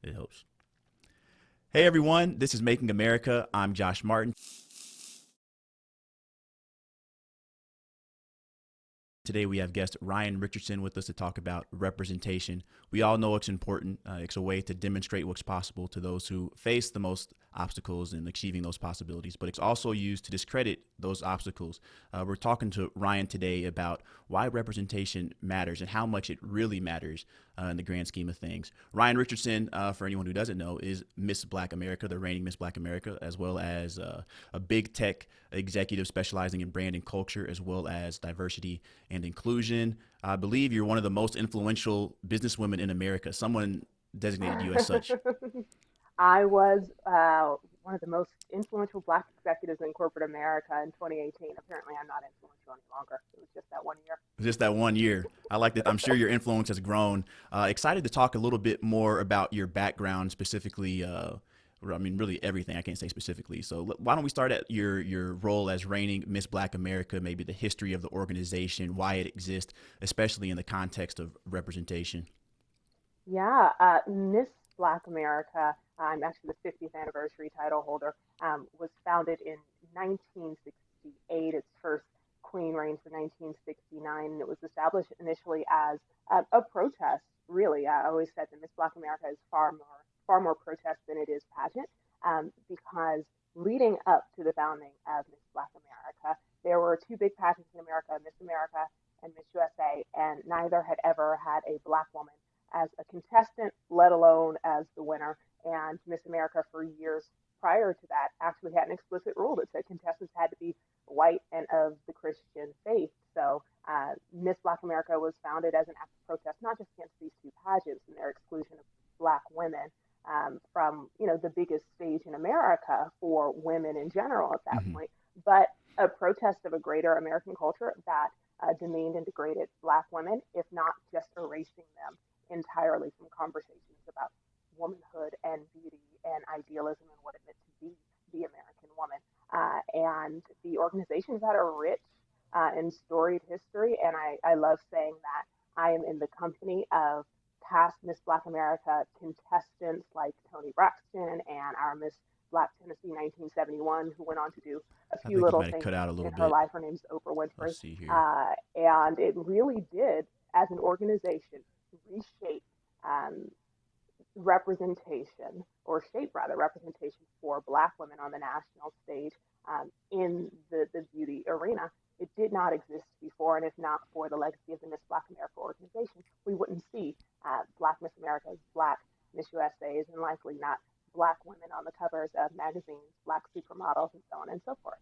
It helps. Hey everyone, this is Making America. I'm Josh Martin. Today we have guest Ryann Richardson with us to talk about representation. We all know it's important. It's a way to demonstrate what's possible to those who face the most obstacles in achieving those possibilities, but it's also used to discredit those obstacles. We're talking to Ryann today about why representation matters and how much it really matters in the grand scheme of things. Ryann Richardson, for anyone who doesn't know, is Miss Black America, the reigning Miss Black America, as well as a big tech executive specializing in brand and culture, as well as diversity and inclusion. I believe you're one of the most influential businesswomen in America. Someone designated you as such. I was one of the most influential Black executives in corporate America in 2018. Apparently, I'm not influential any longer. It was just that one year. Just that one year. I like that. I'm sure your influence has grown. Excited to talk a little bit more about your background, specifically. I mean, really everything. I can't say specifically. So why don't we start at your role as reigning Miss Black America, maybe the history of the organization, why it exists, especially in the context of representation. Yeah, Miss Black America, I'm actually the 50th anniversary title holder, was founded in 1968. Its first queen reigned for 1969, and it was established initially as a protest. Really, I always said that Miss Black America is far more protest than it is pageant, because leading up to the founding of Miss Black America, there were two big pageants in America, Miss America and Miss USA, and neither had ever had a Black woman as a contestant, let alone as the winner. And Miss America, for years prior to that, actually had an explicit rule that said contestants had to be white and of the Christian faith. So Miss Black America was founded as an act of protest, not just against these two pageants and their exclusion of Black women from the biggest stage in America for women in general at that Mm-hmm. point, but a protest of a greater American culture that demeaned and degraded Black women, if not just erasing them entirely from conversations about womanhood and beauty and idealism and what it meant to be the American woman. And the organization's had a rich and storied history, and I love saying that I am in the company of past Miss Black America contestants like Toni Braxton and our Miss Black Tennessee 1971, who went on to do a I few think you little might have things cut out a little in her bit. life. Her name's Oprah Let's Winfrey. see here. And it really did, as an organization, reshape um, representation, or shape rather representation for Black women on the national stage in the beauty arena. It did not exist before, and if not for the legacy of the Miss Black America organization, we wouldn't see Black Miss Americas, Black Miss USAs, and likely not Black women on the covers of magazines, Black supermodels, and so on and so forth.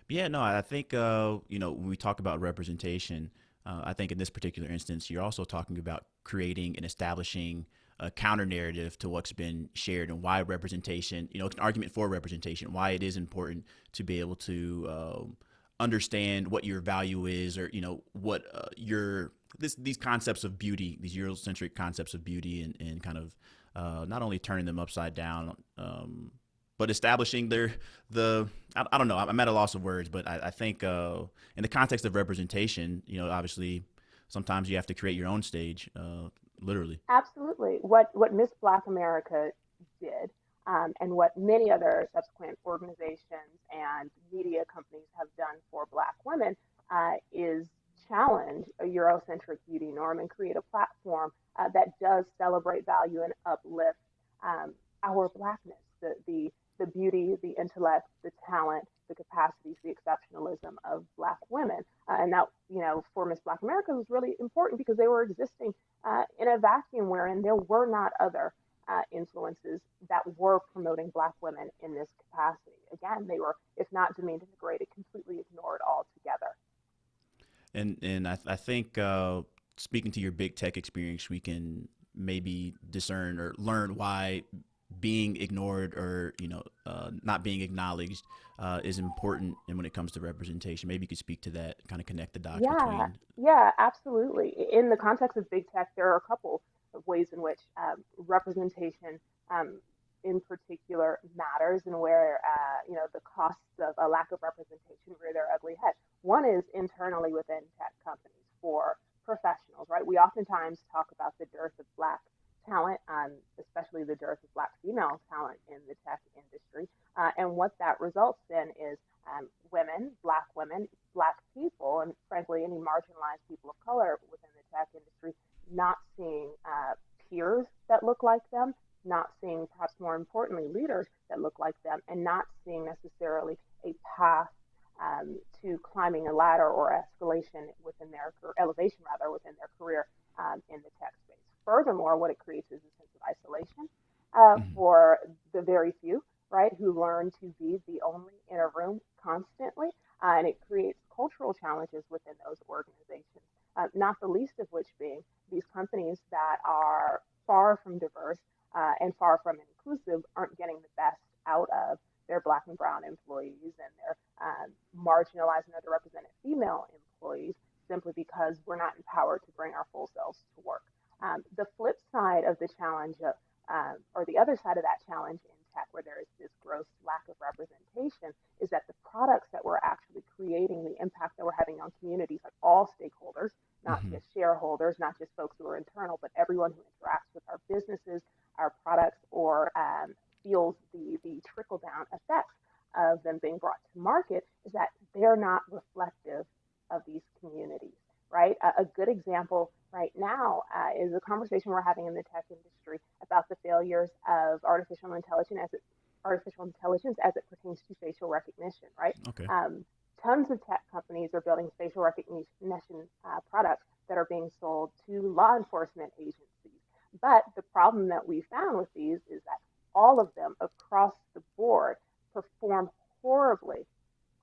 Yeah, no, I think when we talk about representation, I think in this particular instance, you're also talking about creating and establishing a counter narrative to what's been shared and why representation. It's an argument for representation, why it is important to be able to understand what your value is, or what your these concepts of beauty, these Eurocentric concepts of beauty, and kind of not only turning them upside down. But establishing I don't know, I'm at a loss of words, but I think in the context of representation, obviously sometimes you have to create your own stage, literally. Absolutely. What Miss Black America did, and what many other subsequent organizations and media companies have done for Black women, is challenge a Eurocentric beauty norm and create a platform that does celebrate, value, and uplift our Blackness, the beauty, the intellect, the talent, the capacities, the exceptionalism of Black women. And that, for Miss Black America was really important because they were existing in a vacuum wherein there were not other influences that were promoting Black women in this capacity. Again, they were, if not demeaned and degraded, completely ignored altogether. And I think speaking to your big tech experience, we can maybe discern or learn why being ignored, or not being acknowledged, is important. And when it comes to representation, maybe you could speak to that, kind of connect the dots Yeah, between. yeah, absolutely. In the context of big tech, there are a couple of ways in which representation, um, in particular, matters, and where the costs of a lack of representation rear their ugly head. One is internally within tech companies for professionals, right? We oftentimes talk about the dearth of Black talent, especially especially the dearth of Black female talent in the tech industry. And what that results in is women, Black people, and frankly, any marginalized people of color within the tech industry not seeing peers that look like them, not seeing, perhaps more importantly, leaders that look like them, and not seeing necessarily a path to climbing a ladder or escalation within their elevation rather within their career in the tech space. Furthermore, what it creates is a sense of isolation Mhm. for the very few, right, who learn to be the only in a room constantly, and it creates cultural challenges within those organizations. Not the least of which being these companies that are far from diverse and far from inclusive aren't getting the best out of their Black and brown employees and their marginalized and underrepresented female employees simply because we're not empowered to bring our full selves to work. The flip side of the challenge, or the other side of that challenge in tech, where there is this gross lack of representation, is that the products that we're actually creating, the impact that we're having on communities, like all stakeholders, not Mhm. just shareholders, not just folks who are internal, but everyone who interacts with our businesses, our products, or feels the trickle down effects of them being brought to market, is that they're not reflective of these communities, right? A good example right now is a conversation we're having in the tech industry about the failures of artificial intelligence as it pertains to facial recognition, right? Okay. Um, Tons of tech companies are building facial recognition products that are being sold to law enforcement agencies. But the problem that we found with these is that all of them across the board perform horribly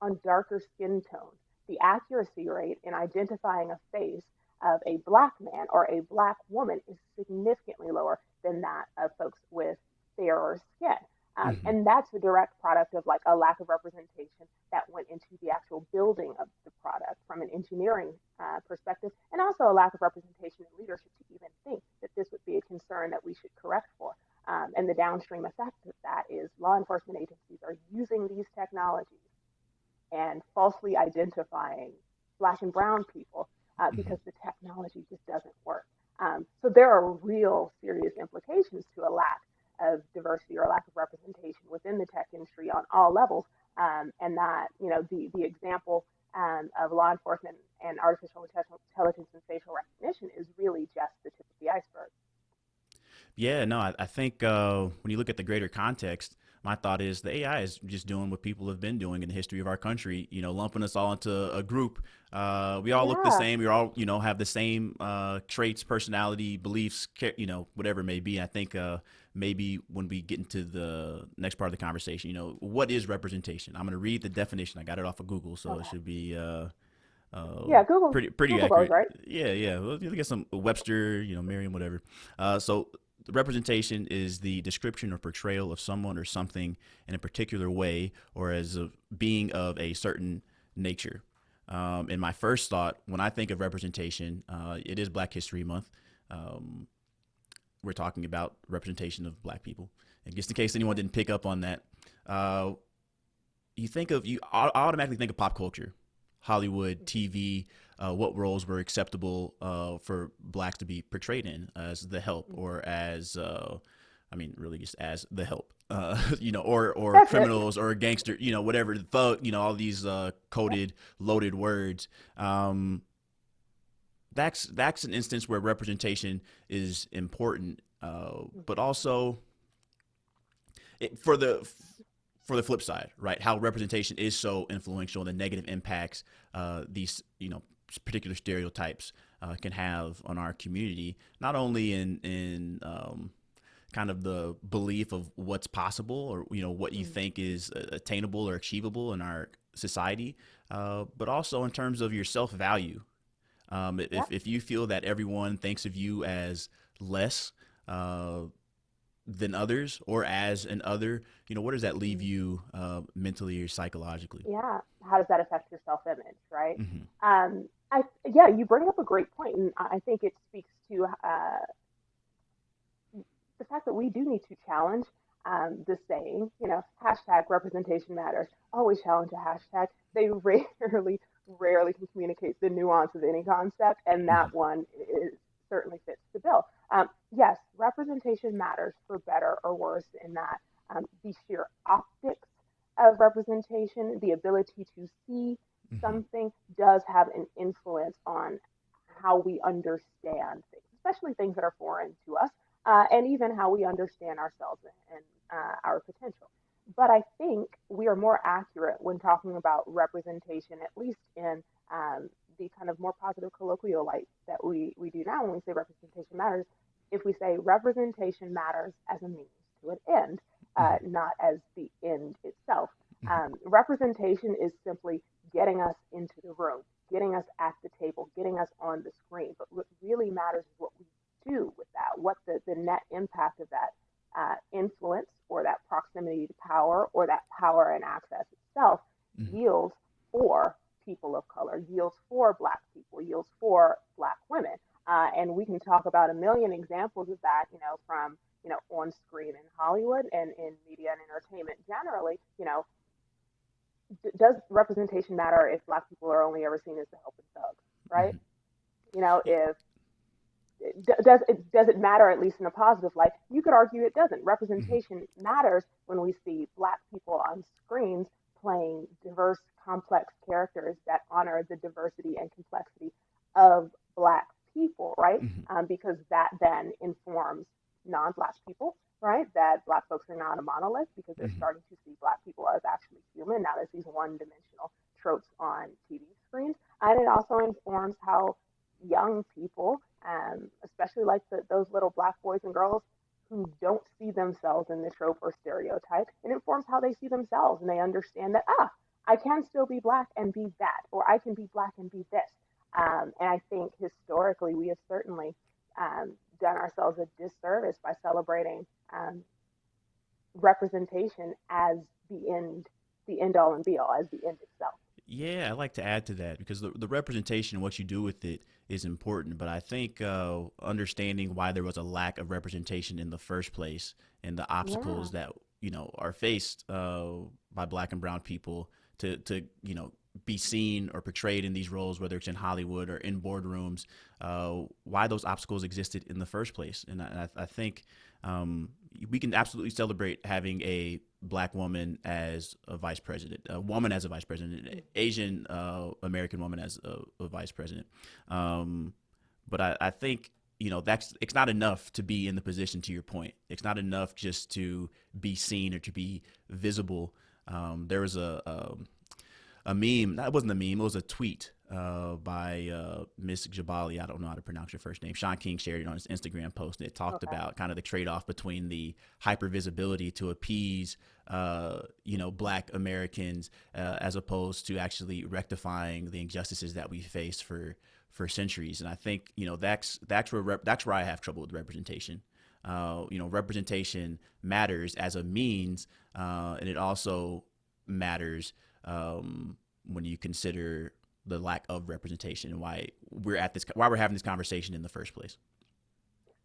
on darker skin tones. The accuracy rate in identifying a face of a Black man or a Black woman is significantly lower than that of folks with fairer skin. Mhm. And that's a direct product of like a lack of representation that went into the actual building of the product from an engineering perspective, and also a lack of representation in leadership to even think that this would be a concern that we should correct for. And the downstream effect of that is law enforcement agencies are using these technologies and falsely identifying Black and brown people Mhm. because the technology just doesn't work. So there are real serious implications to a lack of diversity or a lack of representation within the tech industry on all levels. And that, the example of law enforcement and artificial intelligence and facial recognition is really just the tip of the iceberg. Yeah, no, I think when you look at the greater context, my thought is the AI is just doing what people have been doing in the history of our country. Lumping us all into a group. We all look the Yeah. same. We all, have the same traits, personality, beliefs, whatever it may be. I think maybe when we get into the next part of the conversation, what is representation? I'm going to read the definition. I got it off of Google, so it Okay. should be uh, Yeah. Google. pretty Google those, accurate. right? Yeah, yeah. Well, you get some Webster, Merriam, whatever. So the representation is the description or portrayal of someone or something in a particular way or as a being of a certain nature. And my first thought when I think of representation, it is Black History Month. Um, we're talking about representation of Black people. And just in case anyone didn't pick up on that, uh, you automatically think of pop culture, Hollywood, Mm-hmm. TV, what roles were acceptable for blacks to be portrayed in as the help Mm-hmm. or as I mean really just as the help. Or That's it. criminals or gangster, whatever thug, all these Yep. coded, loaded words. Um, that's an instance where representation is important, but Mm-hmm. also for the flip side, right? How representation is so influential and the negative impacts these particular stereotypes can have on our community, not only in kind of the belief of what's possible or what you Mm-hmm. think is attainable or achievable in our society, but also in terms of your self value. Yep. If you feel that everyone thinks of you as less uh, than others or as an other, where does that leave Mm-hmm. you mentally or psychologically? Yeah. How does that affect your self image, right? Hmm. Yeah, you bring up a great point, and I think it speaks to the fact that we do need to challenge the saying, hashtag representation matters. Always challenge a hashtag. They rarely can communicate the nuance of any concept, and Hmm. that one is certainly fits the bill. Yes, representation matters for better or worse in that the sheer optics of representation, the ability to see Hmm. something, does have an influence on how we understand things, especially things that are foreign to us, and even how we understand ourselves and our potential. But I think we are more accurate when talking about representation, at least in the kind of more positive colloquial light that we do now when we say representation matters, if we say representation matters as a means to an end, Hmm. not as the end itself. Hmm. Representation is simply getting us into the room, getting us at the table, getting us on the screen. But what really matters is what we do with that, what the net impact of that influence or that proximity to power or that power and access itself Hmm. yields for people of color, yields for Black people, yields for Black women. And we can talk about a million examples of that, from on screen in Hollywood and in media and entertainment generally. Does representation matter if Black people are only ever seen as the helping thugs, right? Hmm. If does it matter, at least in a positive light? You could argue it doesn't. Hmm. Representation matters when we see Black people on screens playing diverse, complex characters that honor the diversity and complexity of Black people, right? Hmm. Because that then informs non-Black people, right? That Black folks are not a monolith because they're Hmm. starting to see Black people as actually human, not as these one-dimensional tropes on TV screens. And it also informs how young people, especially like those little Black boys and girls who don't see themselves in the trope or stereotype. It informs how they see themselves, and they understand that, I can still be Black and be that, or I can be Black and be this. And I think historically we have certainly done ourselves a disservice by celebrating representation as the end all and be all, as the end itself. Yeah, I like to add to that because the representation, what you do with it, is important. But I think understanding why there was a lack of representation in the first place and the Yeah, obstacles that are faced by Black and Brown people to be seen or portrayed in these roles, whether it's in Hollywood or in boardrooms, why those obstacles existed in the first place. And I think um, we can absolutely celebrate having a Black woman as a vice president, a woman as a vice president, an Asian American woman as a vice president. Um, but I think that's it's not enough to be in the position. To your point, it's not enough just to be seen or to be visible. There was a meme. That wasn't a meme. It was a tweet by Miss Jabali. I don't know how to pronounce your first name. Sean King shared it on his Instagram post, and it talked okay. about kind of the trade off between the hyper visibility to appease, Black Americans, as opposed to actually rectifying the injustices that we face for centuries. And I think that's where I have trouble with representation. Representation matters as a means, and it also matters when you consider the lack of representation and why we're having this conversation in the first place.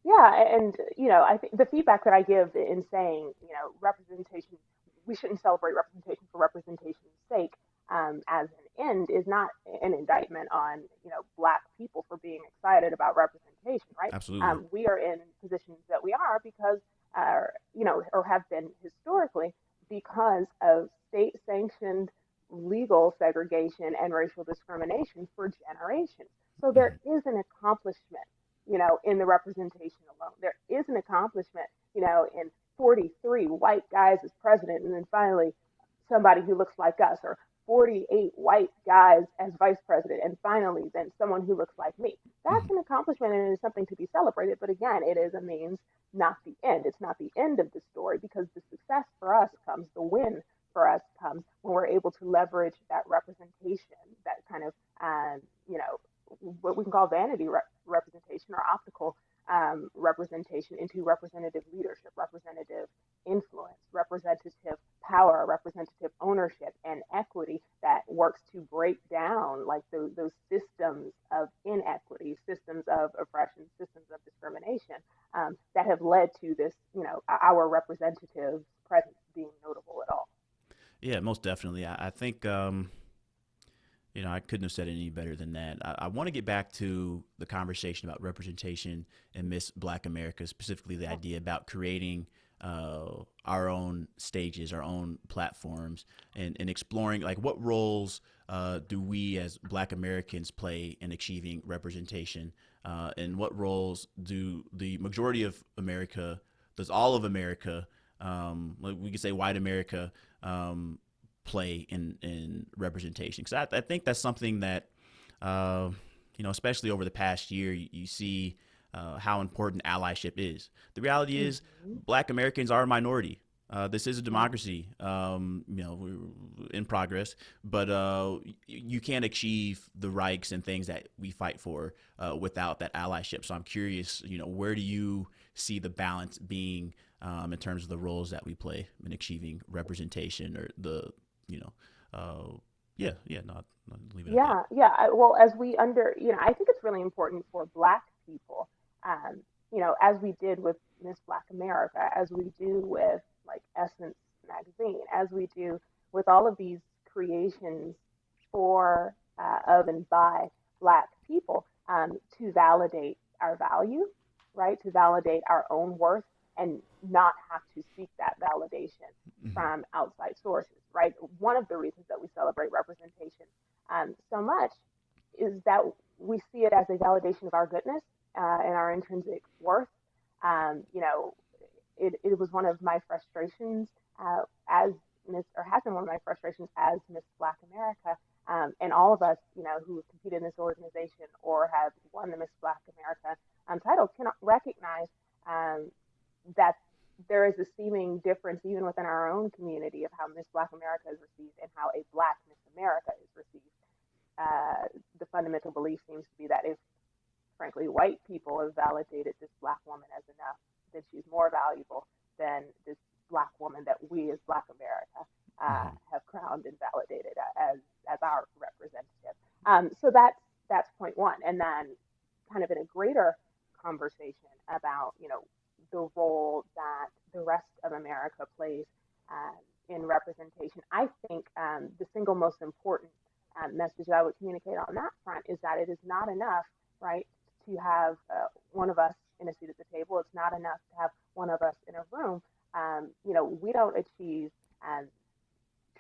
Yeah, and I think the feedback that I give in saying, representation, we shouldn't celebrate representation for representation's sake as an end is not an indictment on Black people for being excited about representation, right? Absolutely. We are in positions that we are because, or have been historically because of state-sanctioned legal segregation and racial discrimination for generations. So there Hmm. is an accomplishment in the representation alone. There is an accomplishment, in 43 white guys as president, and then finally somebody who looks like us, or 48 white guys as vice president, and finally then someone who looks like me. That's Hmm. an accomplishment and it is something to be celebrated. But again, it is a means, not the end. It's not the end of the story because the success for us comes, the win for us comes when we're able to leverage that representation, that kind of, what we can call vanity representation or optical representation into representative leadership, representative influence, representative power, representative ownership, and equity that works to break down like those systems of inequity, systems of oppression, systems of discrimination that have led to this, our representative presence being notable at all. Yeah, most definitely. I think I couldn't have said it any better than that. I want to get back to the conversation about representation in Miss Black America, specifically the Yeah. idea about creating our own stages, our own platforms, and exploring like what roles do we as Black Americans play in achieving representation, and what roles do the majority of America, does all of America, like we could say white America, um, play in representation? Because I think that's something that uh, especially over the past year, you see how important allyship is. The reality is, Hmm. Black Americans are a minority. This is a Yeah. democracy, we're in progress, but you can't achieve the rights and things that we fight for without that allyship. So I'm curious, where do you see the balance being in terms of the roles that we play in achieving representation or you know, yeah, yeah, not leave it at that. Yeah, yeah. Well, as we I think it's really important for Black people, um, as we did with Miss Black America, as we do with like Essence magazine, as we do with all of these creations for, of, and by Black people, to validate our value, right? To validate our own worth and not have to seek that validation Mm-hmm. from outside sources, right? One of the reasons that we celebrate representation so much is that we see it as a validation of our goodness and our intrinsic worth. You know, it was one of my frustrations as Miss, or has been one of my frustrations as Miss Black America. And all of us, who have competed in this organization or have won the Miss Black America title can recognize um, that there is a seeming difference even within our own community of how Miss Black America is received and how a Black Miss America is received. The fundamental belief seems to be that if, frankly, white people have validated this Black woman as enough, then she's more valuable than this Black woman that we as Black America Mm-hmm. have crowned and validated as our representative. So that's point one, and then kind of in a greater conversation about the role that the rest of America plays in representation. I think the single most important message that I would communicate on that front is that it is not enough, right, to have one of us in a seat at the table. It's not enough to have one of us in a room. We don't achieve um,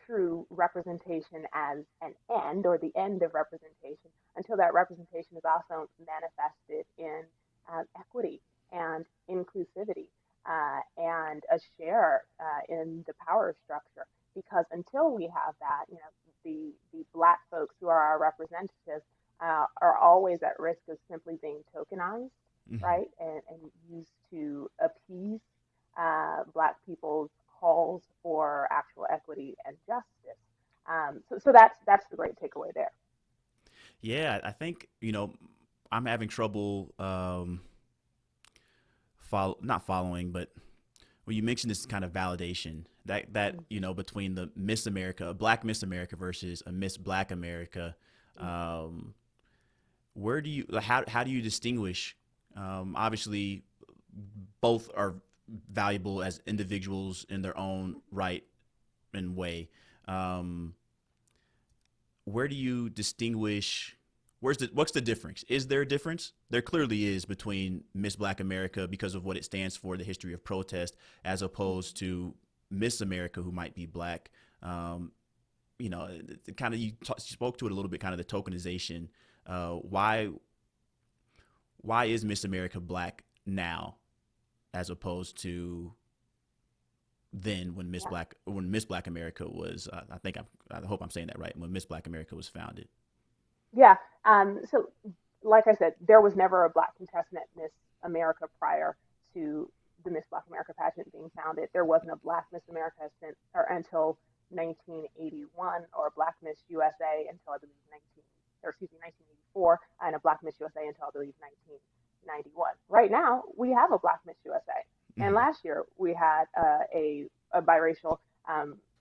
true representation as an end or the end of representation until that representation is also manifested in equity and inclusivity and a share in the power structure. Because until we have that, the Black folks who are our representatives are always at risk of simply being tokenized, Mm-hmm. right, and used to appease Black people's calls for actual equity and justice. So that's the great takeaway there. Yeah, I think I'm having trouble not following, but when you mention this kind of validation that between the Miss America, a Black Miss America versus a Miss Black America, um, where do you how do you distinguish? Obviously, both are valuable as individuals in their own right and way. Um, where do you distinguish? What's the difference? Is there a difference? There clearly is between Miss Black America because of what it stands for, the history of protest, as opposed to Miss America who might be black. Um, kind of spoke to it a little bit, kind of the tokenization. Why is Miss America black now as opposed to then Yeah, when Miss Black America was I hope I'm saying that right, when Miss Black America was founded. yeah. So, like I said, there was never a Black contestant at Miss America prior to the Miss Black America pageant being founded. There wasn't a Black Miss America since or until 1981, or a Black Miss USA until I believe 1984, and a Black Miss USA until I believe 1991. Right now, we have a Black Miss USA, and Mm-hmm. last year we had a biracial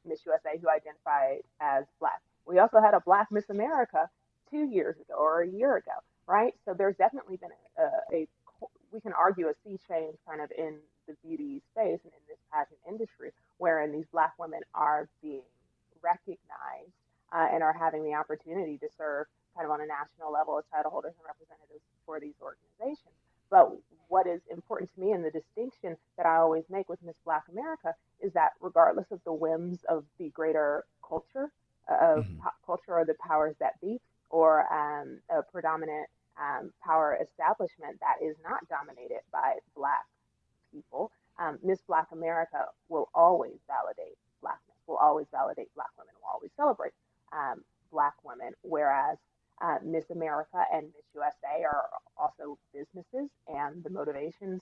Miss USA who identified as Black. We also had a Black Miss America 2 years ago or a year ago, right? So there's definitely been a we can argue a sea change kind of in the beauty space and in this pageant industry, wherein these Black women are being recognized and are having the opportunity to serve kind of on a national level as title holders and representatives for these organizations. But what is important to me, and the distinction that I always make with Miss Black America, is that regardless of the whims of the greater culture, of Hmm. pop culture or the powers that be, or a predominant power establishment that is not dominated by Black people, Miss Black America will always validate Blackness, will always validate Black women, will always celebrate Black women, whereas Miss America and Miss USA are also businesses, and the motivations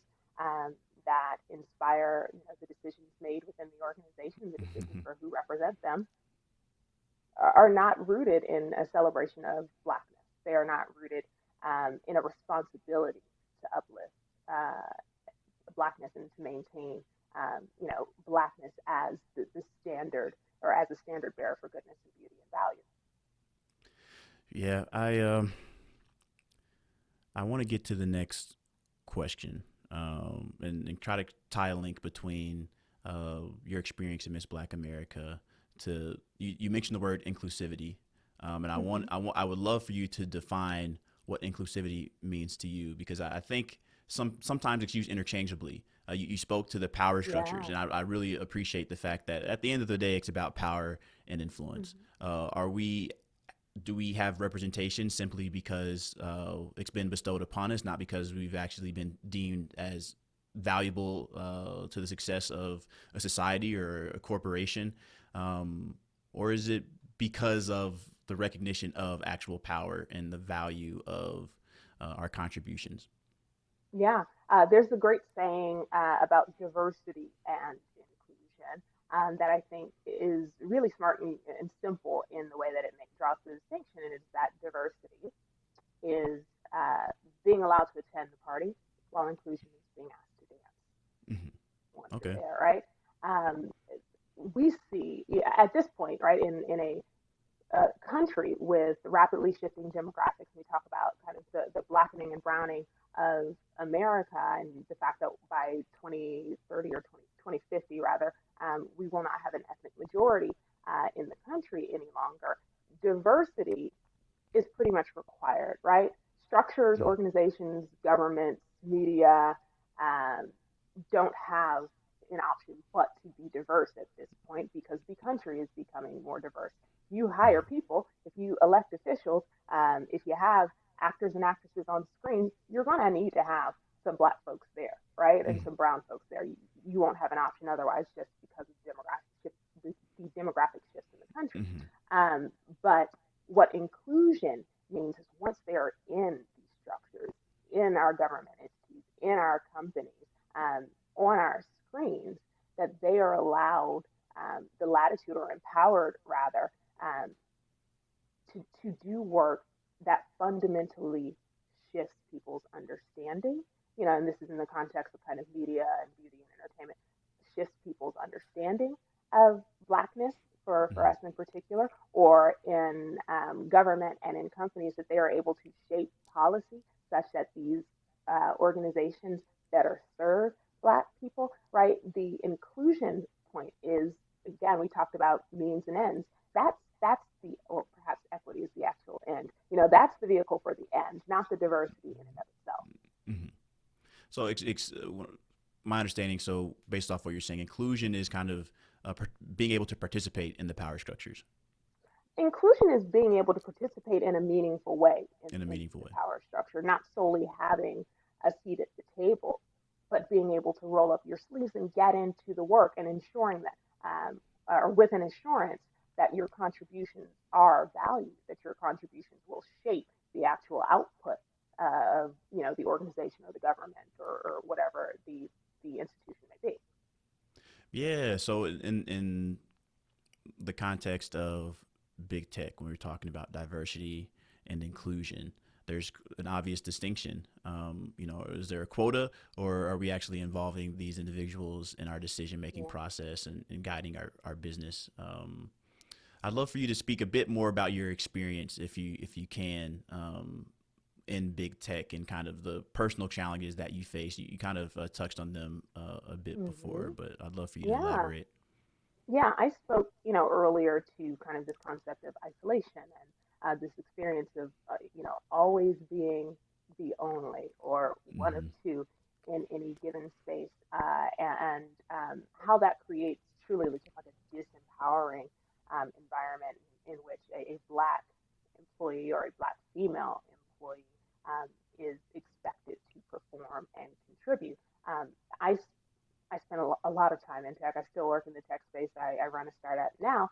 that inspire, the decisions made within the organization, the decisions for who represent them, are not rooted in a celebration of Blackness. They are not rooted in a responsibility to uplift Blackness and to maintain, Blackness as the standard, or as a standard bearer for goodness and beauty and value. Yeah, I want to get to the next question, and try to tie a link between your experience in Miss Black America to you mentioned the word inclusivity, and Mm-hmm. I would love for you to define what inclusivity means to you, because I think sometimes it's used interchangeably. You spoke to the power structures, Yeah. and I really appreciate the fact that at the end of the day, it's about power and influence. Mm-hmm. Are we Do we have representation simply because it's been bestowed upon us, not because we've actually been deemed as valuable to the success of a society or a corporation? Or is it because of the recognition of actual power and the value of our contributions? Yeah, there's a great saying about diversity and inclusion that I think is really smart and simple in the way that draws the distinction, and it's that diversity is uh, being allowed to attend the party, while inclusion is being asked to dance Hmm. once you're Okay. there, right? Um, we see, yeah, at this point, right, in a country with rapidly shifting demographics. We talk about kind of the blackening and browning of America, and the fact that by 2030 or 2050, rather, we will not have an ethnic majority in the country any longer. Diversity is pretty much required, right? Structures, Hmm. organizations, governments, media um, don't have an option but to be diverse at this point, because the country is becoming more diverse. You hire Hmm. people, if you elect officials, if you have actors and actresses on screen, you're going to need to have some black folks there, right? And Hmm. some brown folks there. You won't have an option otherwise, just because of the demographic shifts in the country. Hmm. Um, but what inclusion means is once they are in these structures, in our government entities, in our companies, um, on our screens, that they are allowed the latitude, or empowered rather, um, to do work that fundamentally shifts people's understanding. And this is in the context of kind of media and beauty and entertainment, shifts people's understanding of Blackness for Hmm. us in particular, or in government and in companies, that they are able to shape policy such that these organizations better serve Black people, right? The inclusion point is, again, we talked about means and ends. That's the, or perhaps equity is the actual end. That's the vehicle for the end, not the diversity in and of itself. Hmm. So my understanding, so based off what you're saying, inclusion is kind of being able to participate in the power structures Inclusion is being able to participate in a meaningful way in a in meaningful the way. power structure, not solely having a seat at the table, but being able to roll up your sleeves and get into the work, and ensuring that, or with an assurance that your contributions are valued, that your contributions will shape the actual output of, the organization or the government, or whatever the institution may be. Yeah. So in the context of big tech, when we're talking about diversity and inclusion, there's an obvious distinction. Is there a quota, or are we actually involving these individuals in our decision making Yeah. process and guiding our business? I'd love for you to speak a bit more about your experience, if you can, in big tech and kind of the personal challenges that you face. You kind of touched on them a bit before, Mm-hmm. but I'd love for you to Yeah. elaborate. Yeah, I spoke, earlier to kind of this concept of isolation and this experience of, always being the only or one of Hmm. two in any given space, and how that creates truly just like a disempowering environment in which a black employee or a black female employee um, is expected to perform and contribute. Um, I I spent a lot of time in tech. I still work in the tech space. I run a startup now,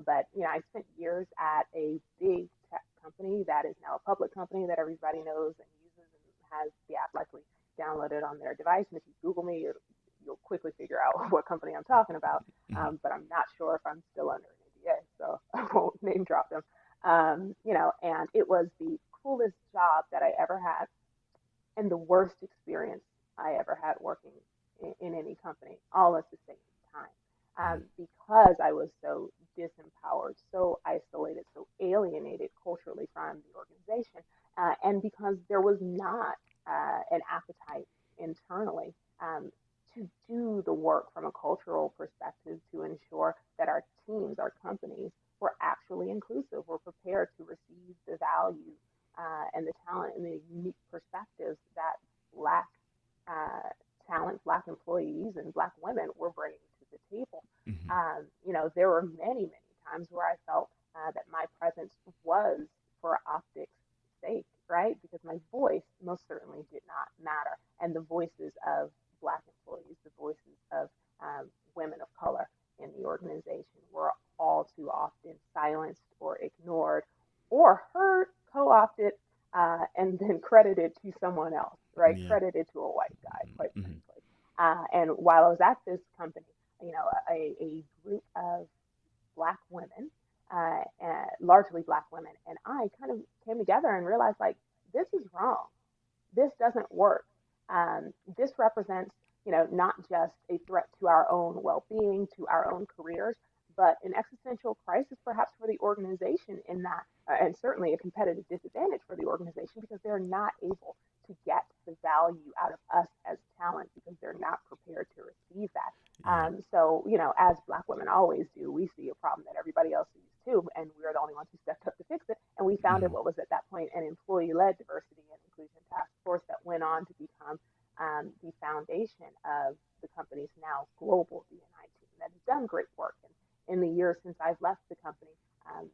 but I spent years at a big tech company that is now a public company that everybody knows and uses and has the app likely downloaded on their device. And if you Google me, you'll quickly figure out what company I'm talking about. Hmm. But I'm not sure if I'm still under an NDA, so I won't name drop them. And it was the coolest job that I ever had and the worst experience I ever had working in any company all at the same time. Because I was so disempowered, so isolated, so alienated culturally from the organization, and because there was not an appetite internally to do the work from a cultural perspective to ensure that our teams, our companies, were actually inclusive, were prepared to receive the value and the talent and the unique perspectives that Black uh, talent, Black employees, and Black women were bringing to the table. Hmm. There were many, many times where I felt that my presence was for optics' sake, right? Because my voice most certainly did not matter. And the voices of Black employees, the voices of women of color in the organization were all too often silenced or ignored or heard, co-opted, and then credited to someone else, right? Yeah. Credited to a white guy, quite Hmm. frankly. And while I was at this company, a group of Black women, largely Black women, and I kind of came together and realized like this is wrong. This doesn't work. This represents, not just a threat to our own well-being, to our own careers, but an existential crisis perhaps for the organization in that, and certainly a competitive disadvantage for the organization because they're not able to get the value out of us as talent because they're not prepared to receive that. Yeah. So, as Black women always do, we see a problem that everybody else sees too, and we're the only ones who stepped up to fix it. And we founded Hmm. what was at that point an employee led diversity and inclusion task force that went on to become the foundation of the company's now global D&I team that has done great work. And in the years since I've left the company,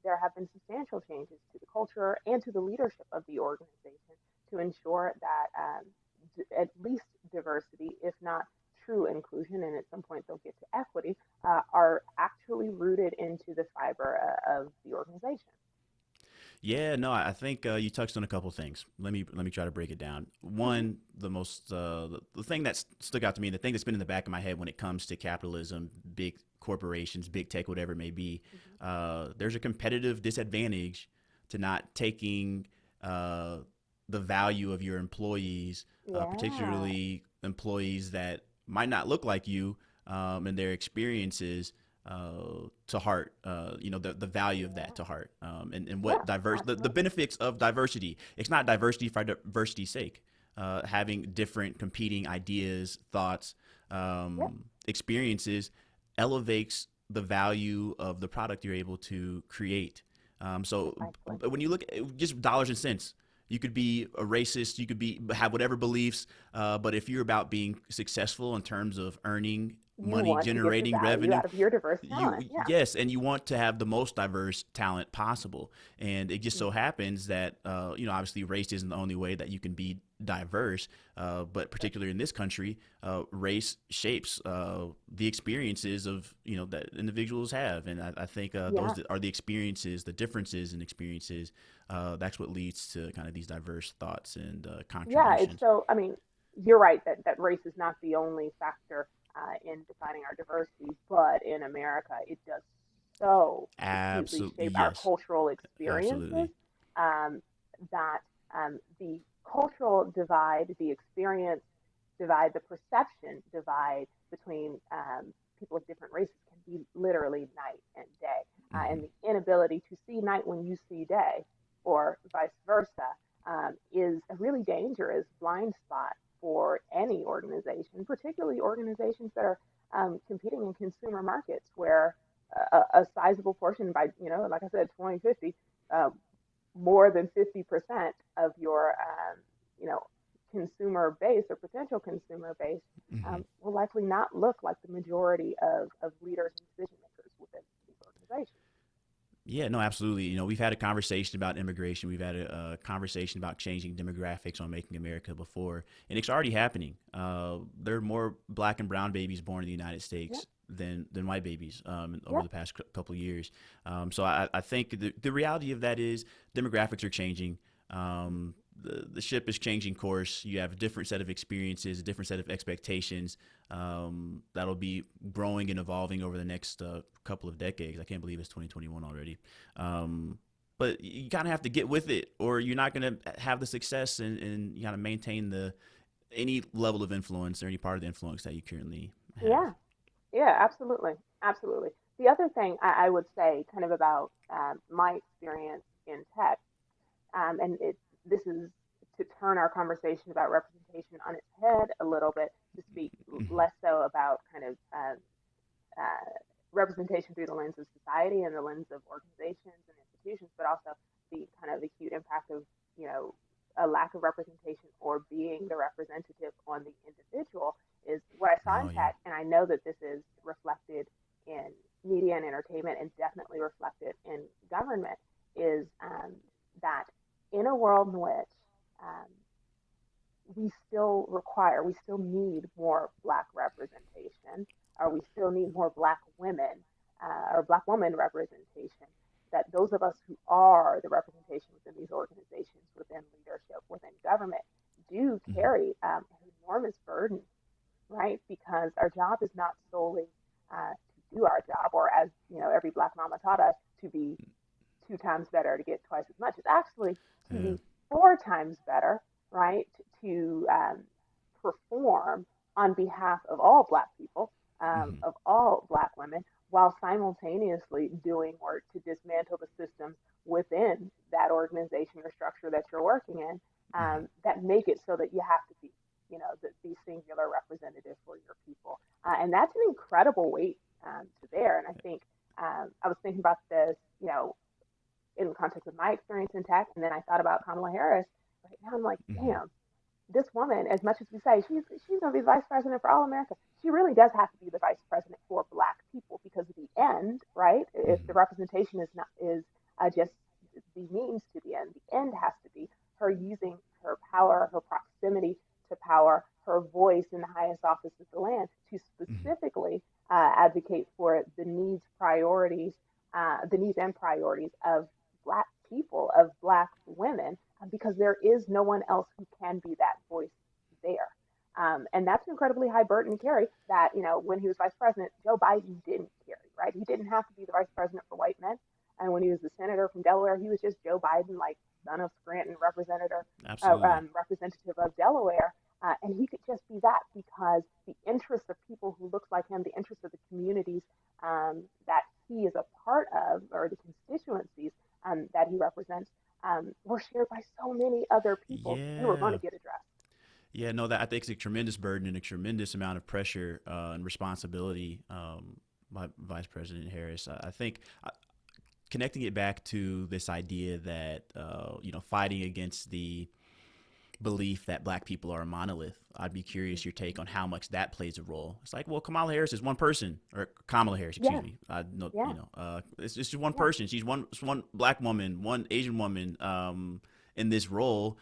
there have been substantial changes to the culture and to the leadership of the organization to ensure that at least diversity, if not true inclusion, and at some point they'll get to equity, are actually rooted into the fiber of the organization. Yeah, no, I think you touched on a couple things. Let me try to break it down. Mm-hmm. One, the thing that stuck out to me, the thing that's been in the back of my head when it comes to capitalism, big corporations, big tech, whatever it may be, Mm-hmm. there's a competitive disadvantage to not taking uh, the value of your employees, Yeah, particularly employees that might not look like you, and their experiences to heart. The value of that yeah, to heart, and yeah, what the absolutely. benefits of diversity. It's not diversity for diversity's sake. Having different competing ideas, thoughts, Yep, experiences elevates the value of the product you're able to create. So precisely. when you look at just dollars and cents, you could be a racist, you could be have whatever beliefs, but if you're about being successful in terms of earning You money, want to get the generating value revenue, out of your diverse you talent. Yeah. yes, and you want to have the most diverse talent possible. And it just so Mm-hmm. happens that obviously race isn't the only way that you can be diverse, but Sure. particularly in this country, race shapes the experiences of that individuals have, and I think those Yeah. are the experiences, the differences in experiences. That's what leads to kind of these diverse thoughts and Yeah. It's contributions. so, I mean, you're right that race is not the only factor in defining our diversity, but in America, it does so acutely Absolutely, shape our yes, cultural experiences absolutely. um, that the cultural divide, the experience divide, the perception divide between people of different races can be literally night and day. And Hmm. the inability to see night when you see day, or vice versa, is a really dangerous blind spot for any organization, particularly organizations that are competing working in consumer markets where a sizable portion by, like I said, 2050, uh, more than 50% of your, you know, consumer base or potential consumer base Hmm. will likely not look like the majority of leaders and decision makers within these organizations. Yeah, no, absolutely. We've had a conversation about immigration. We've had a conversation about changing demographics on Making America before, and it's already happening. There are more black and brown babies born in the United Yep, States than white babies over yep, the past couple of years. So I think the reality of that is demographics are changing. The ship is changing course. You have a different set of experiences, a different set of expectations that'll be growing and evolving over the next couple of decades. I can't believe it's 2021 already. But you kind of have to get with it, or you're not going to have the success and you got to maintain the any level of influence or any part of the influence that you currently have. yeah, yeah, absolutely, absolutely. The other thing I would say, kind of about my experience in tech, and this is to turn our conversation about representation on its head a little bit to speak Hmm. less so about kind of representation through the lens of society and the lens of organizations and institutions, but also the kind of acute impact of, you know, a lack of representation or being the representative on the individual is what I saw in Oh yeah. tech. And I know that this is reflected in media and entertainment and definitely reflected in government is that in a world in which um, we still need more Black representation, or we still need more Black women or Black woman representation. That those of us who are the representation within these organizations, within leadership, within government, do Hmm. carry an enormous burden, right? Because our job is not solely to do our job, or as every Black mama taught us, to be 2 times better to get twice as much. It's actually to Yeah. be 4 times better, right? To perform on behalf of all Black people, Hmm. of all Black women, while simultaneously doing work to dismantle the systems within that organization or structure that you're working in Hmm. that make it so that you have to be, the singular representative for your people. And that's an incredible weight to bear. And I think I was thinking about this, in the context of my experience in tech, and then I thought about Kamala Harris. Right now, I'm like, Hmm. damn, this woman, as much as we say she's going to be the vice president for all America, she really does have to be the vice president for Black people because at the end, right? If the Hmm. representation is just the means to the end has to be her using her power, her proximity to power, her voice in the highest office of the land to Hmm. specifically advocate for the needs and priorities of Black people, of Black women, because there is no one else who can be that voice there. And that's an incredibly high burden to carry that, when he was vice president, Joe Biden didn't carry, right? He didn't have to be the vice president for white men. And when he was the senator from Delaware, he was just Joe Biden, like son of Scranton Absolutely. representative of Delaware. And he could just be that because the interests of people who look like him, the interests of the communities that he is a part of, or the constituencies that he represents, were shared by so many other people. So they were going Yeah. to get addressed. Yeah, no, that I think it's a tremendous burden and a tremendous amount of pressure and responsibility by Vice President Harris. I think connecting it back to this idea that fighting against the belief that black people are a monolith. I'd be curious your take on how much that plays a role. It's like, well, Kamala Harris is one person, or Kamala Harris, excuse Yeah, me. I know, yeah, it's just one yeah. person. She's one black woman, one Asian woman in this role,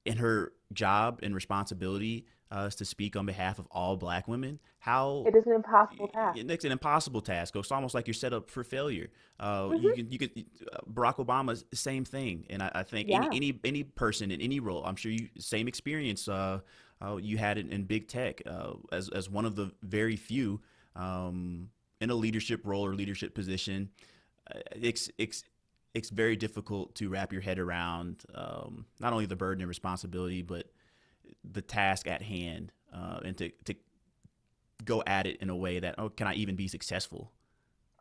and her job and responsibility is to speak on behalf of all black women. How It is an impossible task. it's an impossible task. It's almost like you're set up for failure. Hmm. You could Barack Obama's same thing, and I think Yeah, any person in any role, I'm sure you same experience you had in big tech as one of the very few in a leadership role or leadership position. It's very difficult to wrap your head around not only the burden and responsibility, but the task at hand, and to go at it in a way that, oh, can I even be successful?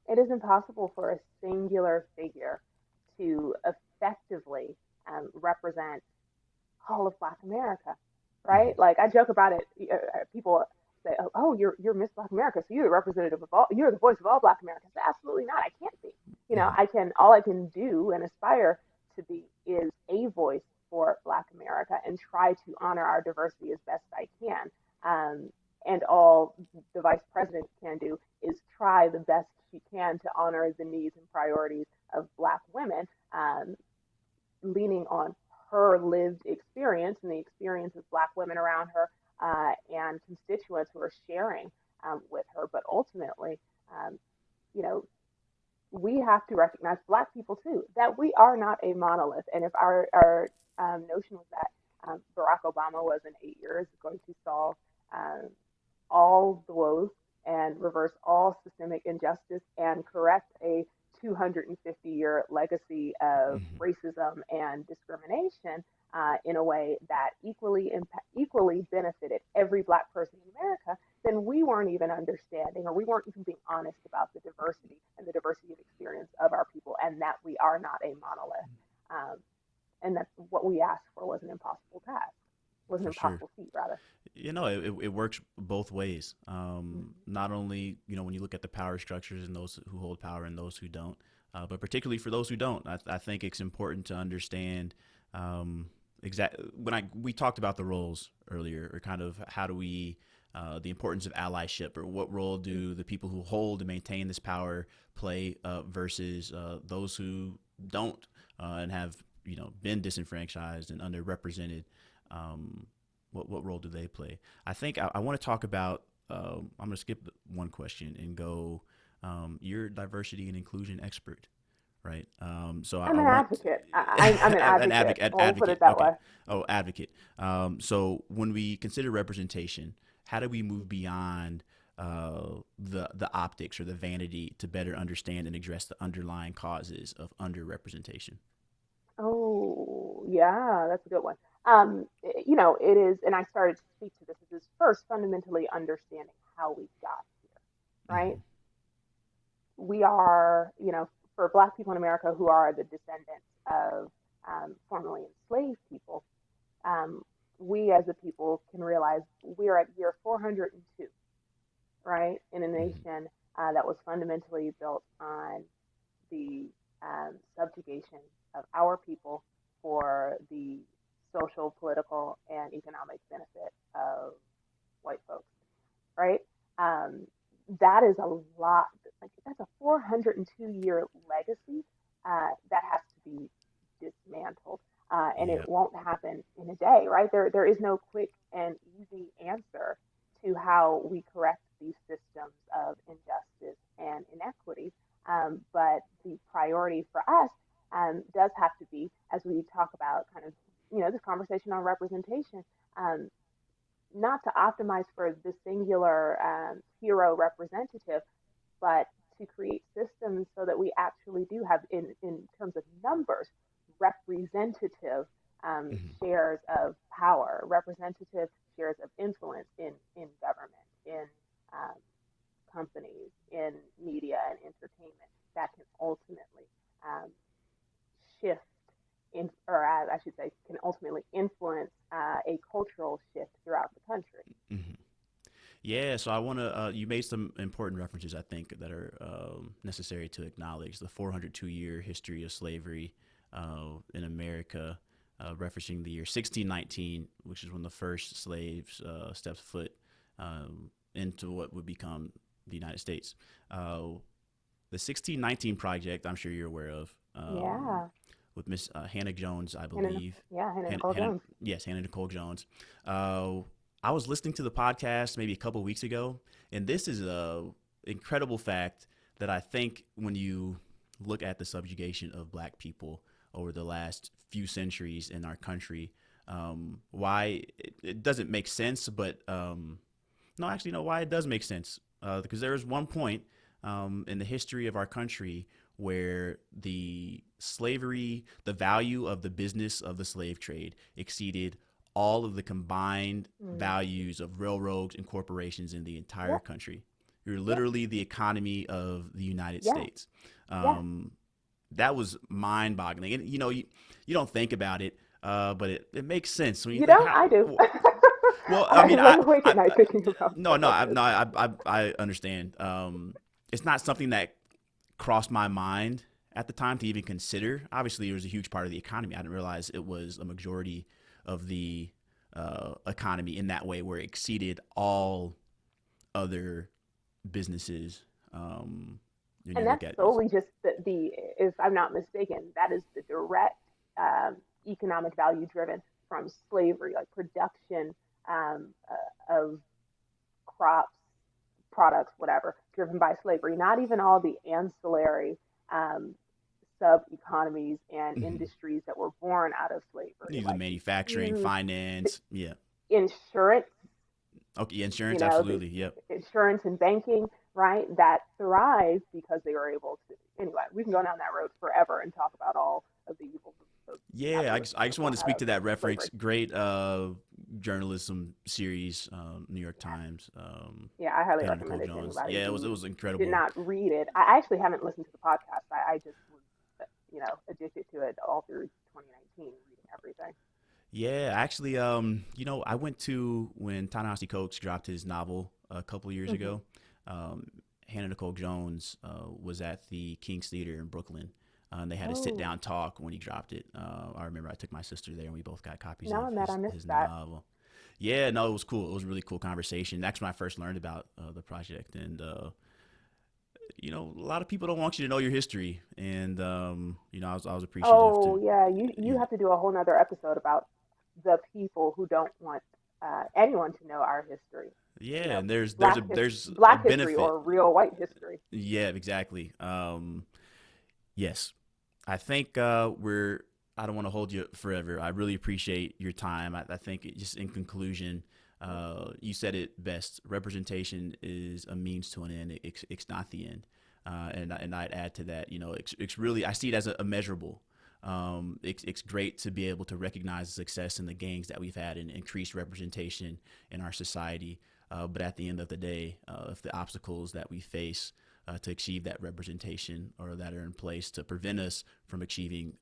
it is impossible for a singular figure to effectively represent all of Black America, right? Mm-hmm. Like I joke about it. People say, oh, you're Miss Black America, so you're the representative of all, you're the voice of all Black Americans. Absolutely not. I can't be. Hmm. All I can do and aspire to be is a voice for Black America and try to honor our diversity as best I can. And all the vice president can do is try the best she can to honor the needs and priorities of Black women, leaning on her lived experience and the experience of Black women around her, and constituents who are sharing with her. But ultimately, um, you know, we have to recognize Black people too that we are not a monolith. And if our notion was that Barack Obama was in 8 years going to solve um, all the woes and reverse all systemic injustice and correct a 250-year legacy of Hmm. racism and discrimination in a way that equally benefited every Black person in America, then we weren't even understanding, or we weren't even being honest about the diversity and the diversity of experience of our people, and that we are not a monolith. Um, and that what we asked for was an impossible task, was an For sure. impossible feat, rather. It works both ways. Mm-hmm. Not only, when you look at the power structures and those who hold power and those who don't, but particularly for those who don't, I think it's important to understand we talked about the roles earlier, or kind of how do we, the importance of allyship, or what role do the people who hold and maintain this power play versus those who don't and have been disenfranchised and underrepresented. Um, what role do they play? I think I want to talk about. I'm going to skip one question and go. You're a diversity and inclusion expert, right? So I I'm an want advocate. I'm an an advocate. We'll put advocate. it that Okay. way. Oh, advocate. So when we consider representation, how do we move beyond the optics or the vanity to better understand and address the underlying causes of underrepresentation? Oh, yeah, that's a good one. It is, and I started to speak to this. It is first fundamentally understanding how we got here, right? Hmm. We are, for Black people in America who are the descendants of formerly enslaved people, um, we as a people can realize we are at year 402, right, in a Hmm. nation that was fundamentally built on the subjugation of our people for the social, political, and economic benefit of white folks, right? Um, that is a lot. Like that's a 402-year legacy that has to be dismantled, and it Yeah. won't happen in a day, right? There is no quick and easy answer to how we correct these systems of injustice and inequity. But the priority for us does have to be, as we talk about kind of, this conversation on representation, um, not to optimize for the singular hero representative, but to create systems so that we actually do have, in terms of numbers, representative Hmm. shares of power, representative shares of influence in government, in um, companies, in media and entertainment that can ultimately um, shift or I should say, can ultimately influence a cultural shift throughout the country. Hmm. Yeah, so I want to. You made some important references, I think, that are necessary to acknowledge the 402-year history of slavery in America, referencing the year 1619, which is when the first slaves stepped foot into what would become the United States. The 1619 project, I'm sure you're aware of, Yeah, with Miss Hannah Jones, I Hannah, believe. yeah, Hannah Nicole Hannah, Jones. yes, Hannah Nicole Jones. Uh, I was listening to the podcast maybe a couple weeks ago, and this is a incredible fact that I think when you look at the subjugation of Black people over the last few centuries in our country, why it doesn't make sense, but no, actually, no, why it does make sense. Because there was one point in the history of our country where the value of the business of the slave trade exceeded all of the combined Mm. values of railroads and corporations in the entire Yep, country. You're yep, literally the economy of the United yeah, States. yeah. Um, that was mind boggling. And, you don't think about it, but it makes sense when you You think don't? how. I do. Well, I I mean, lay awake at night I thinking about no, stuff no, like this. I understand. It's not something that crossed my mind at the time to even consider. Obviously, it was a huge part of the economy. I didn't realize it was a majority of the economy in that way, where it exceeded all other businesses. When And you look that's at it, solely just if I'm not mistaken, that is the direct economic value driven from slavery, like production of crops, products, whatever, driven by slavery. Not even all the ancillary um, sub economies and mm-hmm. industries that were born out of slavery, The like manufacturing, huge finance, yeah. insurance, Okay, you insurance, know, the absolutely, yep. insurance and banking, right, that thrived because they were able to. Anyway, we can go down that road forever and talk about all of the evils of Yeah, capitalism I that were just want born to out speak of to that slavery. reference. Great journalism series, New York Yeah, Times, yeah, I highly Hannah Nicole recommend it to Jones. anybody Yeah, it who was did incredible. not read it. I actually haven't listened to the podcast. I just was, addicted to it all through 2019, reading everything. Yeah, actually, I went to when Ta-Nehisi Coates dropped his novel a couple years Hmm. ago. Um, Hannah Nicole Jones was at the King's Theater in Brooklyn. And they had a sit Oh, down talk when he dropped it. I remember I took my sister there and we both got copies no, of I'm mad I his missed that. novel. Yeah, no, it was cool. It was a really cool conversation. That's when I first learned about the project. And, a lot of people don't want you to know your history. And, I was appreciative Oh, to, yeah, you you have to do a whole nother episode about the people who don't want anyone to know our history. You yeah, know, and there's a black history benefit. or real white history. Yeah, exactly. Yes, I think we're. I don't want to hold you forever. I really appreciate your time. I think just in conclusion, you said it best. Representation is a means to an end. It's not the end. And I'd add to that. It's really I see it as a measurable. It's great to be able to recognize the success and the gains that we've had in increased representation in our society. But at the end of the day, if the obstacles that we face to achieve that representation or that are in place to prevent us from achieving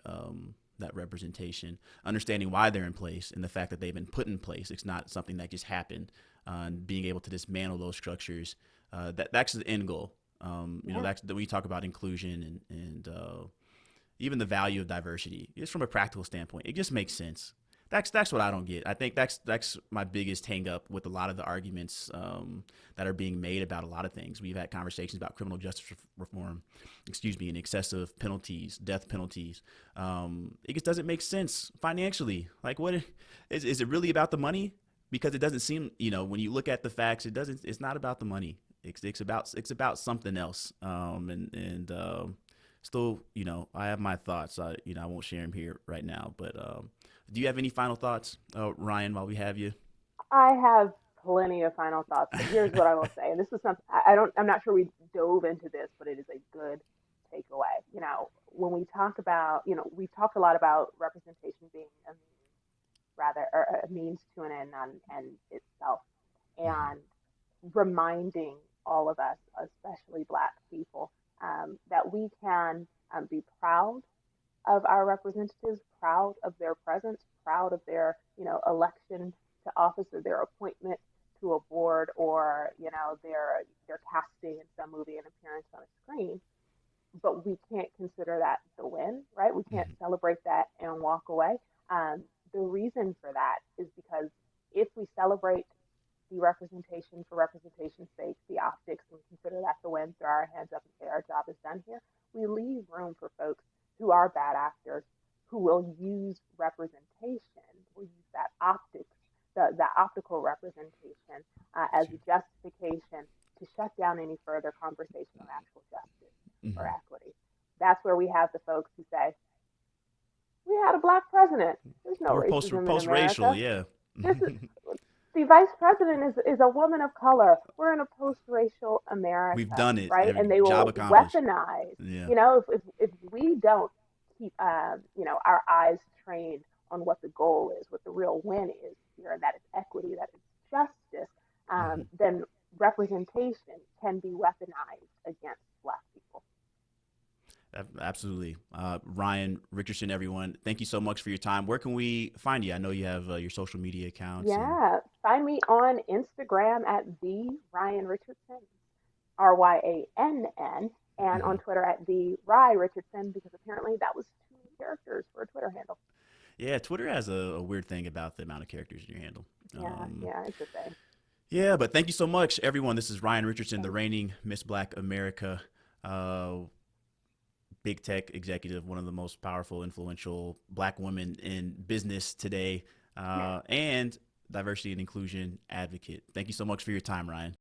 that representation, understanding why they're in place and the fact that they've been put in place. It's not something that just happened. And being able to dismantle those structures, that's the end goal. Yeah, That's when we talk about inclusion and even the value of diversity, just from a practical standpoint, it just makes sense. That's what I don't get. I think that's my biggest hang up with a lot of the arguments that are being made about a lot of things. We've had conversations about criminal justice reform, and excessive penalties, death penalties. It just doesn't make sense financially. Like, what is it really about the money? Because it doesn't seem, when you look at the facts, it doesn't. It's not about the money. It's about something else. And still, I have my thoughts. I won't share them here right now. But do you have any final thoughts, Ryann? While we have you, I have plenty of final thoughts, but here's what I will say, and this is something I don't. I'm not sure we dove into this, but it is a good takeaway. When we talk about, we've talked a lot about representation being a means, rather, or a means to an end, not an end itself, mm-hmm. and reminding all of us, especially Black people, that we can be proud of our representatives, proud of their presence, proud of their, election to office or their appointment to a board or, their casting in some movie and appearance on a screen. But we can't consider that the win, right? We can't Mm-hmm. celebrate that and walk away. The reason for that is because if we celebrate the representation for representation's sake, the optics, and consider that the win, throw our hands up and say our job is done here, we leave room for folks who are bad actors who will use representation, will use that optics, the optical representation as a justification to shut down any further conversation on actual justice or Mm-hmm. equity. That's where we have the folks who say, we had a black president. There's no Or racism in post racial, America. yeah. This is the vice president is a woman of color. We're in a post-racial We've America, done it. right? Every And they job will accomplished. weaponize. Yeah. If we don't keep our eyes trained on what the goal is, what the real win is here, and that is equity, that is justice, Mm-hmm. then representation can be weaponized against Black people. Absolutely. Ryann Richardson, everyone, thank you so much for your time. Where can we find you? I know you have your social media accounts and. Yeah. find me on Instagram at the Ryan Richardson, Ryann, and Hmm. on Twitter at the Rye Richardson, because apparently that was too many characters for a Twitter handle. Yeah, Twitter has a weird thing about the amount of characters in your handle. Yeah, Um, yeah, it's a thing. yeah, but thank you so much, everyone. This is Ryan Richardson, the Thanks. reigning Miss Black America, uh, big tech executive, one of the most powerful, influential Black women in business today, and diversity and inclusion advocate. Thank you so much for your time, Ryan.